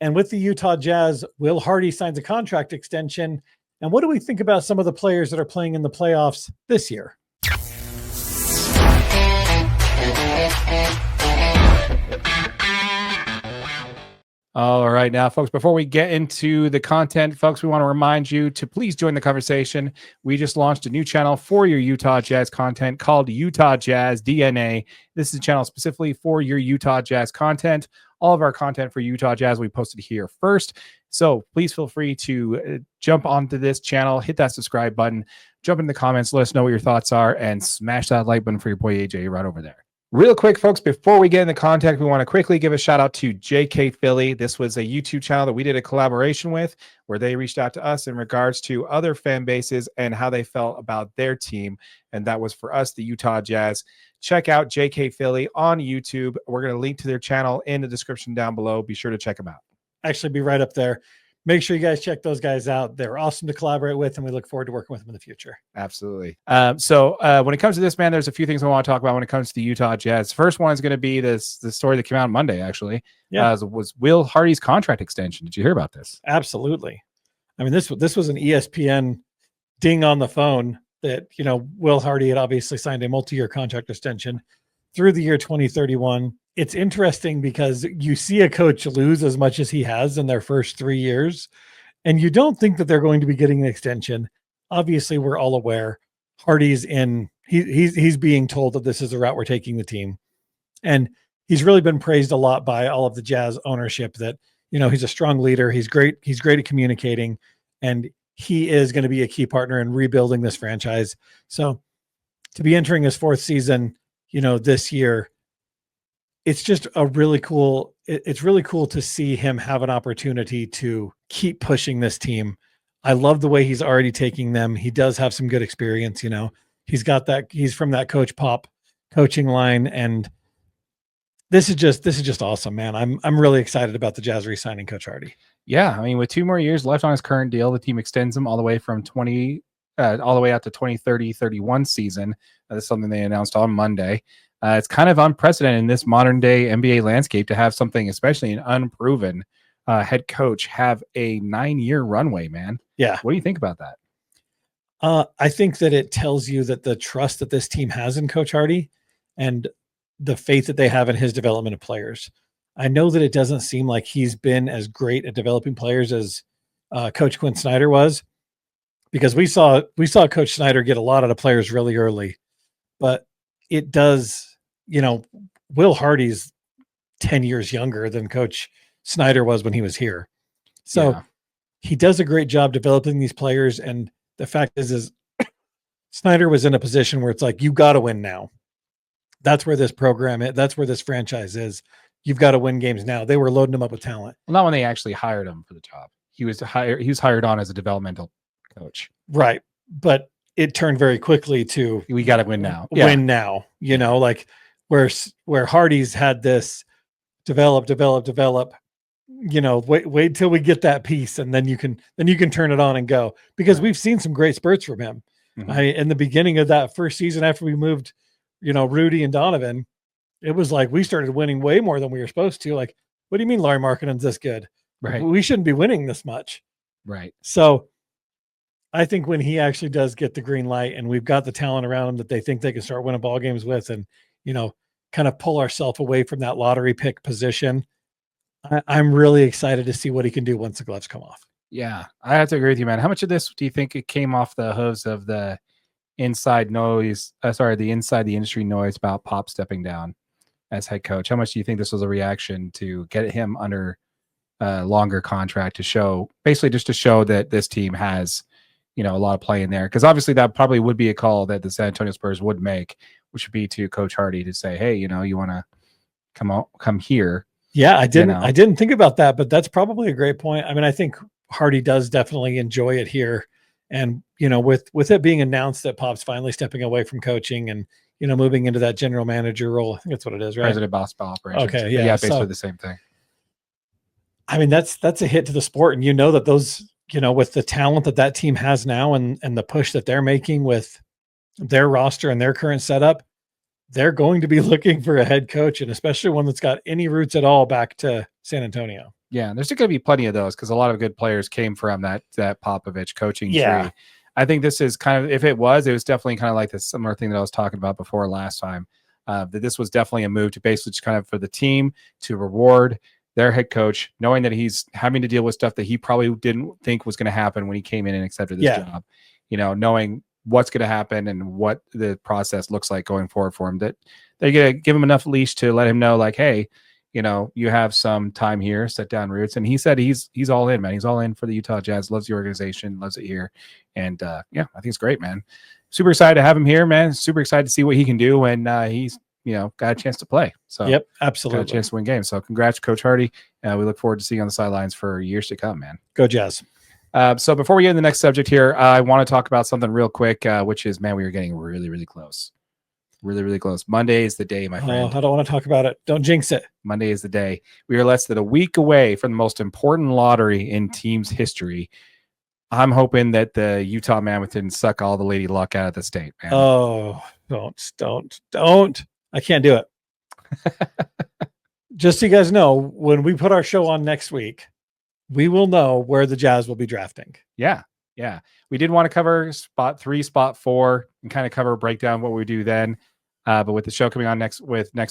And with the Utah Jazz, Will Hardy signs a contract extension. And what do we think about some of the players that are playing in the playoffs this year? All right, now, folks, before we get into the content, folks, we want to remind you to please join the conversation. We just launched a new channel for your Utah Jazz content called Utah Jazz DNA. This is a channel specifically for your Utah Jazz content. All of our content for Utah Jazz we posted here first. So please feel free to jump onto this channel, hit that subscribe button, jump in the comments, let us know what your thoughts are, and smash that like button for your boy AJ right over there. Real quick, folks, before we get into content, we want to quickly give a shout out to JK Philly. This was a YouTube channel that we did a collaboration with where they reached out to us in regards to other fan bases and how they felt about their team. And that was for us, the Utah Jazz. Check out JK Philly on YouTube. We're going to link to their channel in the description down below. Be sure to check them out. Actually, be right up there. Make sure you guys check those guys out. They're awesome to collaborate with, and we look forward to working with them in the future. Absolutely. So when it comes to this, man, there's a few things I want to talk about when it comes to the Utah Jazz. First one is going to be the story that came out on Monday, actually. Yeah. Was Will Hardy's contract extension. Did you hear about this? Absolutely. I mean, this was an ESPN ding on the phone that, Will Hardy had obviously signed a multi-year contract extension through the year 2031. It's interesting because you see a coach lose as much as he has in their first 3 years, and you don't think that they're going to be getting an extension. Obviously, we're all aware Hardy's in. He's being told that this is the route we're taking the team, and he's really been praised a lot by all of the Jazz ownership. That he's a strong leader. He's great. He's great at communicating, and he is going to be a key partner in rebuilding this franchise. So, to be entering his fourth season, this year, it's just it's really cool to see him have an opportunity to keep pushing this team. I love the way he's already taking them. He does have some good experience. He's from that Coach Pop coaching line. And this is just awesome, man. I'm really excited about the Jazz re-signing Coach Hardy. Yeah. I mean, with 2 more years left on his current deal, the team extends him all the way from all the way out to 2030-31 season. That's something they announced on Monday. It's kind of unprecedented in this modern day NBA landscape to have something, especially an unproven head coach, have a 9-year runway, man. Yeah. What do you think about that? I think that it tells you that the trust that this team has in Coach Hardy and the faith that they have in his development of players. I know that it doesn't seem like he's been as great at developing players as Coach Quinn Snyder was, because we saw Coach Snyder get a lot out of players really early, but it does. Will Hardy's 10 years younger than Coach Snyder was when he was here. So He does a great job developing these players. And the fact is Snyder was in a position where it's like, you got to win now. That's where this program is. That's where this franchise is. You've got to win games now. They were loading him up with talent. Well, not when they actually hired him for the job. He was hired on as a developmental coach. Right. But it turned very quickly to, we got to win now. Win now, like where Hardy's had this develop, wait till we get that piece. And then you can turn it on and go, because we've seen some great spurts from him. Mm-hmm. In the beginning of that first season, after we moved, Rudy and Donovan, it was like, we started winning way more than we were supposed to. Like, what do you mean Larry Markkanen's this good? Right. We shouldn't be winning this much. Right. So I think when he actually does get the green light and we've got the talent around him that they think they can start winning ball games with, and, kind of pull ourselves away from that lottery pick position, I'm really excited to see what he can do once the gloves come off. Yeah, I have to agree with you, man. How much of this do you think it came off the hooves of the inside the industry noise about Pop stepping down as head coach? How much do you think this was a reaction to get him under a longer contract to show that this team has, a lot of play in there? Because obviously that probably would be a call that the San Antonio Spurs would make, which would be to Coach Hardy to say, hey, you want to come here. Yeah, I didn't think about that, but that's probably a great point. I mean, I think Hardy does definitely enjoy it here. And, with it being announced that Pop's finally stepping away from coaching and, moving into that general manager role, I think that's what it is, right? President basketball operations. Okay. Yeah. Yeah. Basically the same thing. I mean, that's a hit to the sport. And that those, with the talent that team has now and the push that they're making with their roster and their current setup, they're going to be looking for a head coach, and especially one that's got any roots at all back to San Antonio. Yeah, there's going to be plenty of those because a lot of good players came from that Popovich coaching Yeah. tree. I think this is kind of, if it was definitely kind of like the similar thing that I was talking about before last time. That this was definitely a move to basically just kind of for the team to reward their head coach, knowing that he's having to deal with stuff that he probably didn't think was going to happen when he came in and accepted this job. You know, knowing what's going to happen and what the process looks like going forward for him, that they're going to give him enough leash to let him know, like, hey, you know, you have some time here, set down roots. And he said he's all in, man. He's all in for the Utah Jazz, loves the organization, loves it here. And yeah, I think it's great, man. Super excited to have him here, man. Super excited to see what he can do when he's, you know, got a chance to play. So yep, absolutely. Got a chance to win games. So congrats, Coach Hardy. We look forward to seeing you on the sidelines for years to come, man. Go Jazz. So before we get into the next subject here, I want to talk about something real quick, which is, man, we are getting really, really close. Really, really close. Monday is the day, my friend. I don't want to talk about it. Don't jinx it. Monday is the day. We are less than a week away from the most important lottery in team's history. I'm hoping that the Utah Mammoth didn't suck all the lady luck out of the state, man. Oh, don't. I can't do it. Just so you guys know, when we put our show on next week, we will know where the Jazz will be drafting. Yeah. We did want to cover spot 3, spot 4, and kind of cover a breakdown what we do then. But with the show coming on next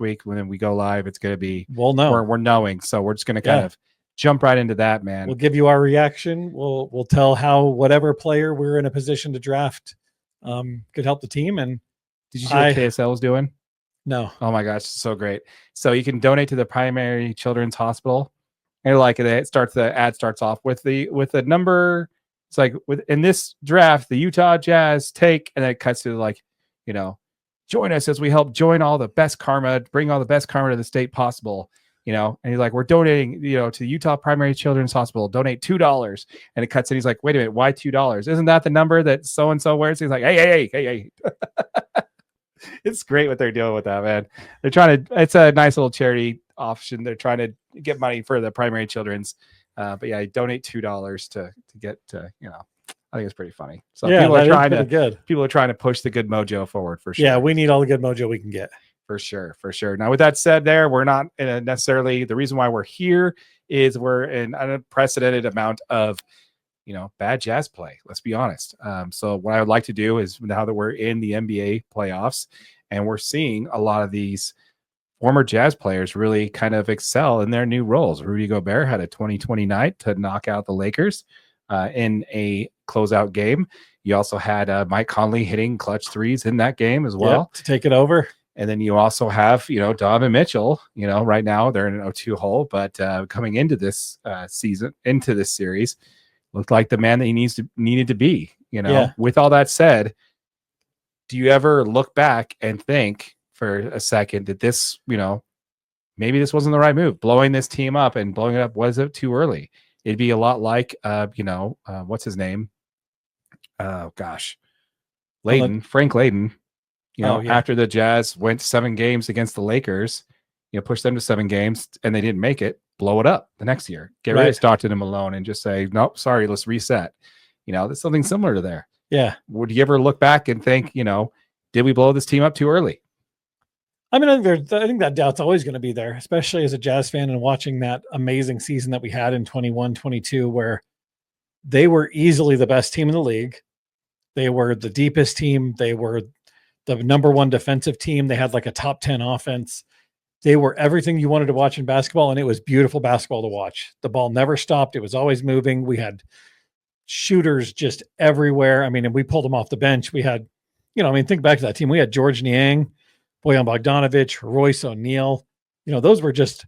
week, when we go live, it's going to be, we'll know. We're knowing. So we're just going to kind of jump right into that, man. We'll give you our reaction. We'll tell how whatever player we're in a position to draft could help the team. And did you see what KSL is doing? No. Oh my gosh, so great. So you can donate to the Primary Children's Hospital. And like the ad starts off with the number. It's like in this draft, the Utah Jazz take, and then it cuts to, like, you know, join us as we help join all the best karma, bring all the best karma to the state possible, you know. And he's like, we're donating, you know, to the Utah Primary Children's Hospital, donate $2. And it cuts in, he's like, wait a minute, why $2? Isn't that the number that so-and-so wears? He's like, hey. It's great what they're doing with that, man. They're trying to, it's a nice little charity option. They're trying to get money for the primary children's. But yeah, donate $2 to get to, you know, I think it's pretty funny. So yeah, people are trying to push the good mojo forward for sure. Yeah, we need all the good mojo we can get. For sure. Now, with that said, we're not necessarily, the reason why we're here is we're in an unprecedented amount of, you know, bad Jazz play. Let's be honest. So what I would like to do is, now that we're in the NBA playoffs and we're seeing a lot of these former Jazz players really kind of excel in their new roles. Rudy Gobert had a 2020 night to knock out the Lakers in a closeout game. You also had Mike Conley hitting clutch threes in that game as well. To take it over. And then you also have, you know, Donovan Mitchell, you know, right now they're in an 0-2 hole, but coming into this into this series, looked like the man that he needed to be, you know. Yeah. With all that said, do you ever look back and think for a second that this, you know, maybe this wasn't the right move? Blowing this team up and blowing it up, was it too early? It'd be a lot like, you know, what's his name? Oh gosh, Frank Layden. You know, after the Jazz went 7 games against the Lakers, you know, pushed them to 7 games and they didn't make it, blow it up the next year. Get rid of Stockton and Malone and just say, nope, sorry, let's reset. You know, there's something similar to there. Yeah. Would you ever look back and think, you know, did we blow this team up too early? I mean, I think that doubt's always going to be there, especially as a Jazz fan and watching that amazing season that we had in 21-22, where they were easily the best team in the league. They were the deepest team. They were the number 1 defensive team. They had like a top 10 offense. They were everything you wanted to watch in basketball, and it was beautiful basketball to watch. The ball never stopped. It was always moving. We had shooters just everywhere. I mean, and we pulled them off the bench. We had, you know, I mean, think back to that team. We had George Niang, Bojan Bogdanovic, Royce O'Neal. You know, those were just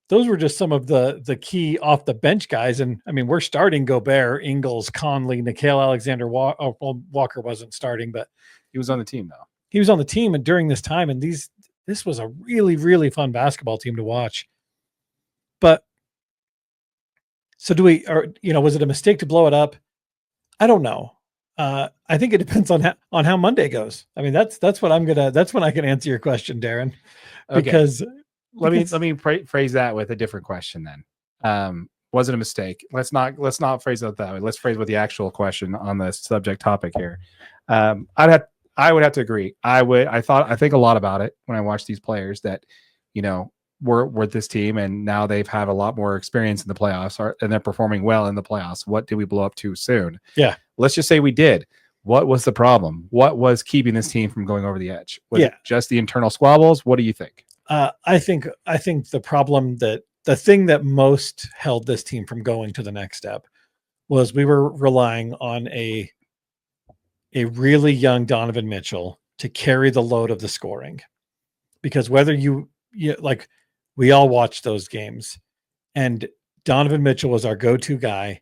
some of the key off the bench guys. And I mean, we're starting Gobert, Ingles, Conley, Nickeil Alexander-Walker. Walker wasn't starting, but he was on the team though. He was on the team and during this time, and this was a really, really fun basketball team to watch. But so was it a mistake to blow it up? I don't know. I think it depends on how Monday goes. I mean, that's when I can answer your question, Darren. Because let me phrase that with a different question then. Was it a mistake? Let's not phrase it that way. Let's phrase with the actual question on the subject topic here. I would have to agree. I think a lot about it when I watch these players that, you know, were this team, and now they've had a lot more experience in the playoffs, and they're performing well in the playoffs. What did we blow up too soon? Yeah. Let's just say we did. What was the problem? What was keeping this team from going over the edge? Was it just the internal squabbles? What do you think? I think the problem the thing that most held this team from going to the next step was we were relying on a really young Donovan Mitchell to carry the load of the scoring. Because whether you like, we all watched those games, and Donovan Mitchell was our go-to guy,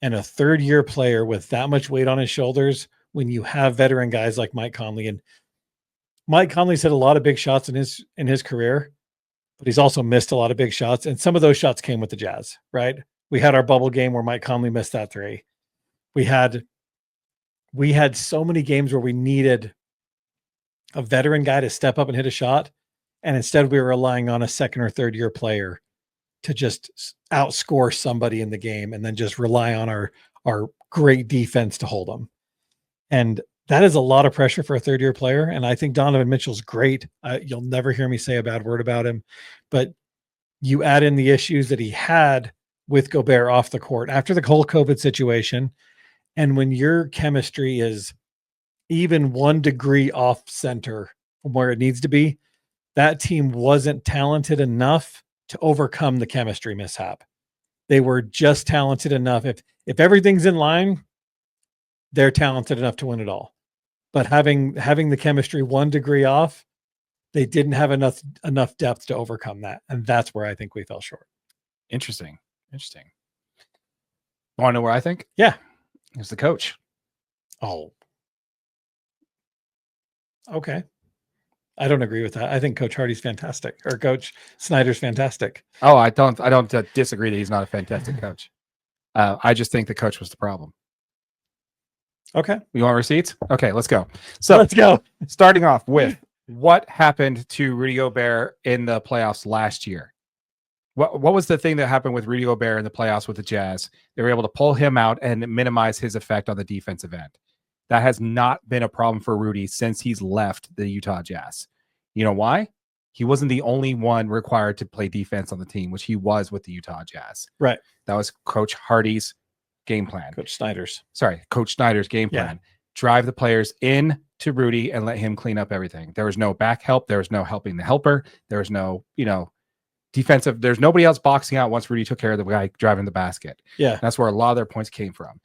and a third-year player with that much weight on his shoulders, when you have veteran guys like Mike Conley, and Mike Conley's hit a lot of big shots in his career, but he's also missed a lot of big shots, and some of those shots came with the Jazz, right? We had our bubble game where Mike Conley missed that three. We had so many games where we needed a veteran guy to step up and hit a shot, and instead we were relying on a second or third year player to just outscore somebody in the game, and then just rely on our great defense to hold them. And that is a lot of pressure for a third year player. And I think Donovan Mitchell's great. You'll never hear me say a bad word about him, but you add in the issues that he had with Gobert off the court after the whole COVID situation. And when your chemistry is even 1 degree off center from where it needs to be, that team wasn't talented enough to overcome the chemistry mishap. They were just talented enough. If everything's in line, they're talented enough to win it all. But having the chemistry 1 degree off, they didn't have enough depth to overcome that. And that's where I think we fell short. Interesting. Want to know where I think? Yeah. It's the coach. Oh. Okay. I don't agree with that. I think Coach Hardy's fantastic, or Coach Snyder's fantastic. Oh, I don't disagree that he's not a fantastic coach. I just think the coach was the problem. Okay. You want receipts? Okay, let's go. So let's go. Starting off with what happened to Rudy Gobert in the playoffs last year. What was the thing that happened with Rudy Gobert in the playoffs with the Jazz? They were able to pull him out and minimize his effect on the defensive end. That has not been a problem for Rudy since he's left the Utah Jazz. You know why? He wasn't the only one required to play defense on the team, which he was with the Utah Jazz. Right. That was Coach Hardy's game plan. Coach Snyder's game plan. Drive the players in to Rudy and let him clean up everything. There was no back help. There was no helping the helper. There was no, defensive. There's nobody else boxing out once Rudy took care of the guy driving the basket. Yeah. That's where a lot of their points came from.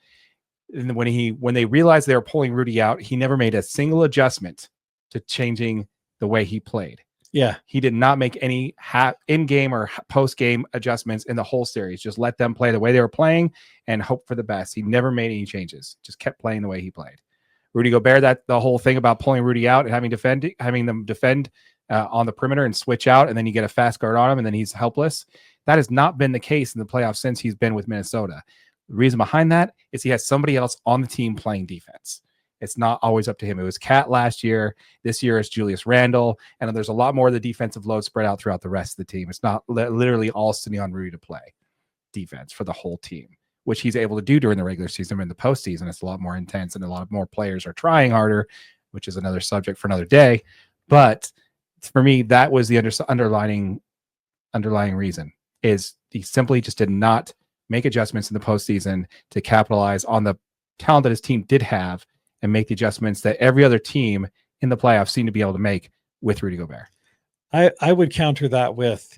And when they realized they were pulling Rudy out, he never made a single adjustment to changing the way he played. Yeah. He did not make any in-game or post-game adjustments in the whole series. Just let them play the way they were playing and hope for the best. He never made any changes. Just kept playing the way he played. Rudy Gobert, that the whole thing about pulling Rudy out and having them defend on the perimeter and switch out, and then you get a fast guard on him, and then he's helpless. That has not been the case in the playoffs since he's been with Minnesota. The reason behind that is he has somebody else on the team playing defense. It's not always up to him. It was Cat last year. This year is Julius Randle. And there's a lot more of the defensive load spread out throughout the rest of the team. It's not literally all sitting on Rudy to play defense for the whole team, which he's able to do during the regular season. In the postseason, it's a lot more intense, and a lot more players are trying harder, which is another subject for another day. But for me, that was the underlying reason, is he simply just did not make adjustments in the postseason to capitalize on the talent that his team did have and make the adjustments that every other team in the playoffs seem to be able to make with Rudy Gobert. I would counter that with,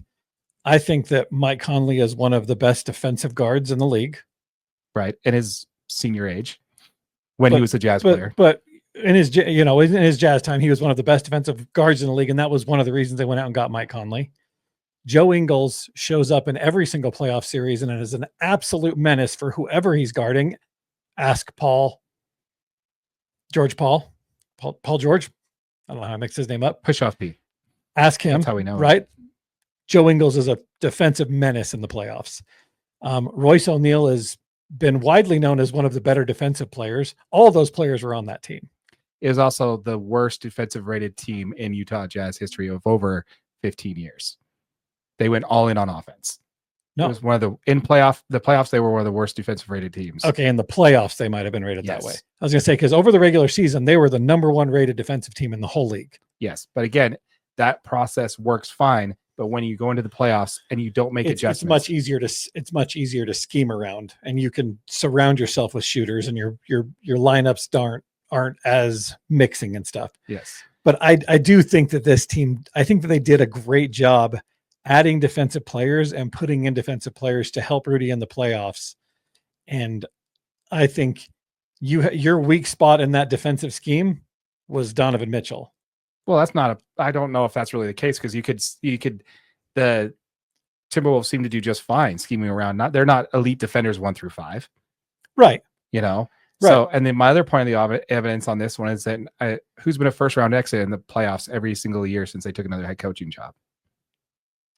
I think that Mike Conley is one of the best defensive guards in the league. Right. In his senior age, when he was a Jazz player. But in his Jazz time, he was one of the best defensive guards in the league. And that was one of the reasons they went out and got Mike Conley. Joe Ingles shows up in every single playoff series and is an absolute menace for whoever he's guarding. Ask Paul George. I don't know how I mix his name up. Push off P. Ask him. That's how we know. Right. Joe Ingles is a defensive menace in the playoffs. Royce O'Neal has been widely known as one of the better defensive players. All of those players were on that team. It was also the worst defensive rated team in Utah Jazz history of over 15 years. They went all in on offense. No, it was one of the playoffs. They were one of the worst defensive rated teams. Okay, in the playoffs, they might have been rated Yes. that way. I was going to say, because over the regular season, they were the number one rated defensive team in the whole league. Yes, but again, that process works fine But when you go into the playoffs and you don't make it's adjustments, it's much easier to scheme around, and you can surround yourself with shooters, and your lineups aren't as mixing and stuff. yes. But I do think that this team, I think that they did a great job adding defensive players and putting in defensive players to help Rudy in the playoffs. And I think your weak spot in that defensive scheme was Donovan Mitchell. Well, that's not I don't know if that's really the case, because the Timberwolves seem to do just fine scheming around. They're not elite defenders 1 through 5, Right. you know? Right. So, and then my other point of the evidence on this one is that who's been a first round exit in the playoffs every single year since they took another head coaching job?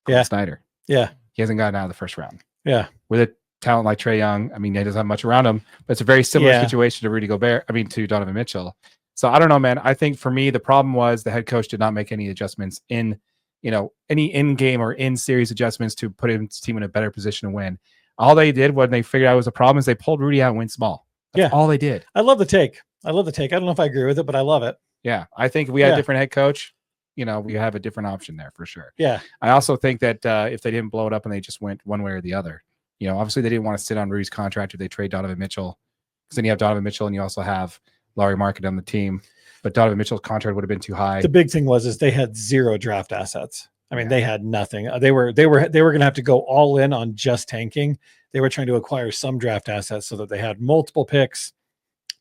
Yeah. Snyder. Yeah. He hasn't gotten out of the first round. Yeah. With a talent like Trae Young, I mean, he doesn't have much around him, but it's a very similar Yeah. situation to Rudy Gobert. I mean, to Donovan Mitchell. So I don't know, man. I think for me, the problem was the head coach did not make any adjustments any in-game or in-series adjustments to put his team in a better position to win. All they did when they figured out it was a problem is they pulled Rudy out and went small. That's all they did. I love the take. I don't know if I agree with it, but I love it. Yeah. I think if we had a different head coach, we have a different option there for sure. Yeah. I also think that if they didn't blow it up and they just went one way or the other, obviously they didn't want to sit on Rudy's contract if they trade Donovan Mitchell, because then you have Donovan Mitchell and you also have Lauri Markkanen on the team, but Donovan Mitchell's contract would have been too high. The big thing is they had 0 draft assets. I mean, they had nothing. They were going to have to go all in on just tanking. They were trying to acquire some draft assets so that they had multiple picks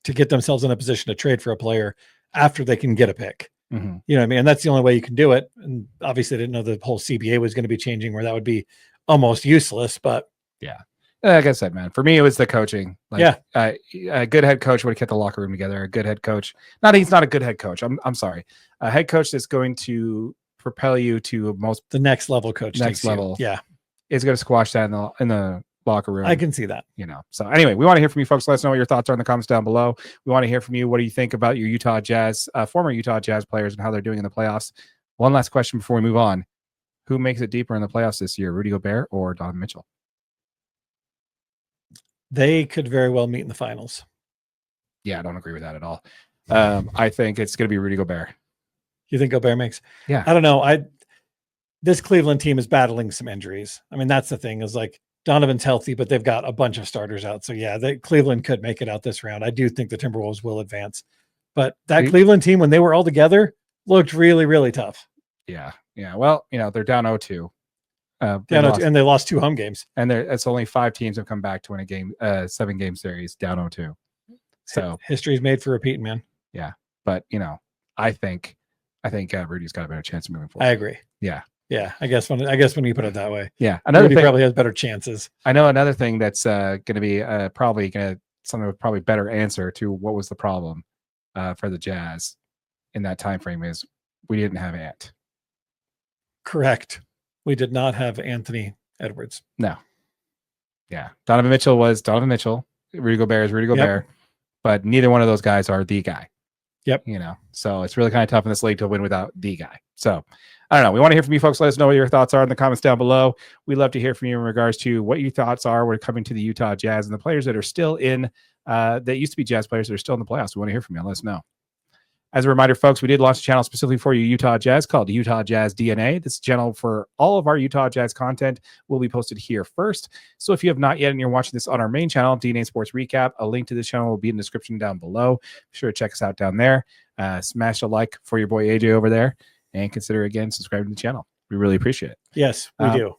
to get themselves in a position to trade for a player after they can get a pick. Mm-hmm. You know what I mean? And that's the only way you can do it. And obviously, they didn't know the whole CBA was going to be changing, where that would be almost useless. But yeah, like I said, man, for me, it was the coaching. A good head coach would have kept the locker room together. A good head coach, he's not a good head coach. I'm sorry. A head coach that's going to propel you to the next level coach. Next level. Yeah. Is going to squash that in the locker room. I can see that. So anyway, we want to hear from you folks. Let us know what your thoughts are in the comments down below. We want to hear from you. What do you think about your Utah Jazz, former Utah Jazz players, and how they're doing in the playoffs? One last question before we move on. Who makes it deeper in the playoffs this year, Rudy Gobert or Donovan Mitchell? They could very well meet in the finals. Yeah, I don't agree with that at all. I think it's going to be Rudy Gobert. You think Gobert makes? Yeah. I don't know. This Cleveland team is battling some injuries. I mean, that's the thing, is like Donovan's healthy, but they've got a bunch of starters out. So yeah, Cleveland could make it out this round. I do think the Timberwolves will advance, but that Cleveland team, when they were all together, looked really, really tough. Yeah. Yeah. Well, they're down 0-2. And they lost 2 home games. And it's only 5 teams have come back to win a game, 7-game series down 0-2. So history's made for repeating, man. Yeah. But, I think Rudy's got a better chance of moving forward. I agree. Yeah. Yeah. I guess when you put it that way. Yeah. Rudy probably has better chances. I know another thing that's going to be something with probably better answer to what was the problem for the Jazz in that time frame is we didn't have Ant. Correct. We did not have Anthony Edwards. No. Yeah. Donovan Mitchell was Donovan Mitchell. Rudy Gobert is Rudy Gobert. Yep. But neither one of those guys are the guy. Yep. So it's really kind of tough in this league to win without the guy. So I don't know. We want to hear from you folks. Let us know what your thoughts are in the comments down below. We'd love to hear from you in regards to what your thoughts are when coming to the Utah Jazz and the players that are still in, that used to be Jazz players that are still in the playoffs. We want to hear from you. Let us know. As a reminder, folks, we did launch a channel specifically for you Utah Jazz called Utah Jazz DNA. This channel for all of our Utah Jazz content will be posted here first. So if you have not yet and you're watching this on our main channel, DNA Sports Recap, a link to this channel will be in the description down below. Be sure to check us out down there. Smash a like for your boy AJ over there, and consider again subscribing to the channel. We really appreciate it. Yes, we do.